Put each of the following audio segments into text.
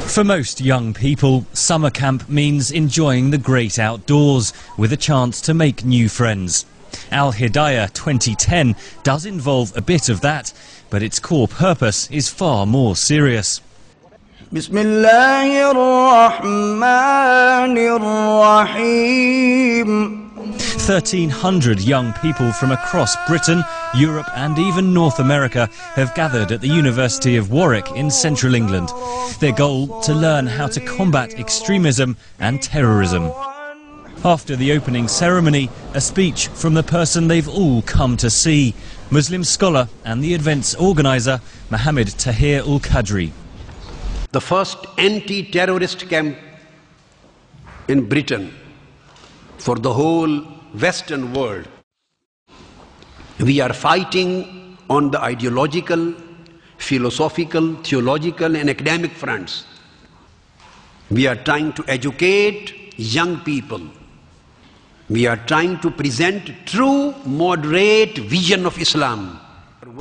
For most young people, summer camp means enjoying the great outdoors with a chance to make new friends. Al Hidayah 2010 does involve a bit of that, but its core purpose is far more serious. Bismillahirrahmanirrahim. 1,300 young people from across Britain, Europe and even North America have gathered at the University of Warwick in central England. Their goal, to learn how to combat extremism and terrorism. After the opening ceremony, a speech from the person they've all come to see, Muslim scholar and the event's organiser, Mohammed Tahir Al-Qadri. The first anti-terrorist camp in Britain for the whole Western world. We are fighting on the ideological, philosophical, theological and academic fronts. We are trying to educate young people. We are trying to present true moderate vision of Islam.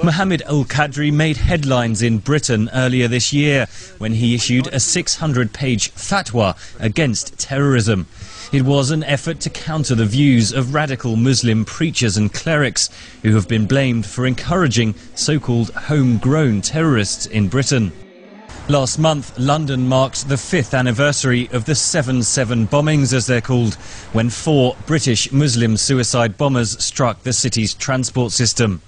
Mohammed Al-Qadri made headlines in Britain earlier this year when he issued a 600-page fatwa against terrorism. It was an effort to counter the views of radical Muslim preachers and clerics who have been blamed for encouraging so-called homegrown terrorists in Britain. Last month, London marked the 5th anniversary of the 7/7 bombings, as they're called, when 4 British Muslim suicide bombers struck the city's transport system.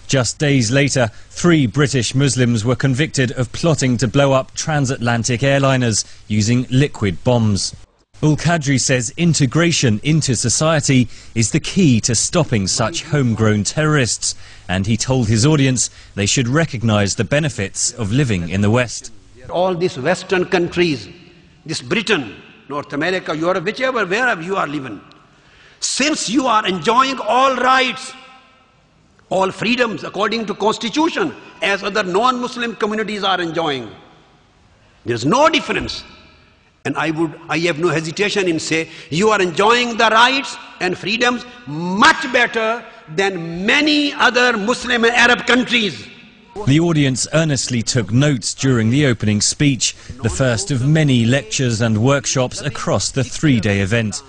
Just days later, 3 British Muslims were convicted of plotting to blow up transatlantic airliners using liquid bombs. Al-Qadri says integration into society is the key to stopping such homegrown terrorists, and he told his audience they should recognise the benefits of living in the West. All these Western countries, this Britain, North America, Europe, wherever you are living, since you are enjoying all rights, all freedoms according to Constitution, as other non-Muslim communities are enjoying, there's no difference. And I have no hesitation in saying you are enjoying the rights and freedoms much better than many other Muslim and Arab countries. The audience earnestly took notes during the opening speech, the first of many lectures and workshops across the 3-day event.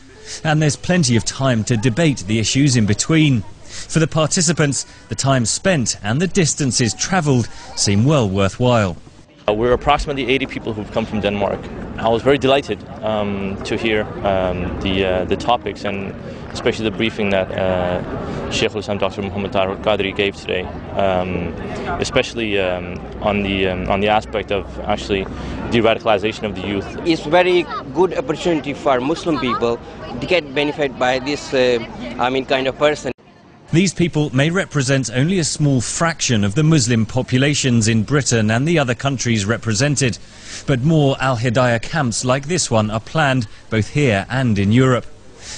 And there's plenty of time to debate the issues in between. For the participants, the time spent and the distances travelled seem well worthwhile. We're approximately 80 people who've come from Denmark. I was very delighted to hear the topics, and especially the briefing that Sheikh al-Islam Dr. Mohammed Tahir Al-Qadri gave today, especially on the aspect of actually de-radicalization of the youth. It's very good opportunity for Muslim people to get benefit by this kind of person. These people may represent only a small fraction of the Muslim populations in Britain and the other countries represented, but more Al Hidayah camps like this one are planned both here and in Europe.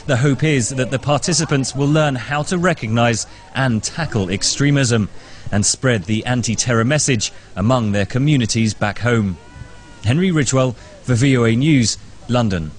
The hope is that the participants will learn how to recognise and tackle extremism and spread the anti-terror message among their communities back home. Henry Ridgwell for VOA News, London.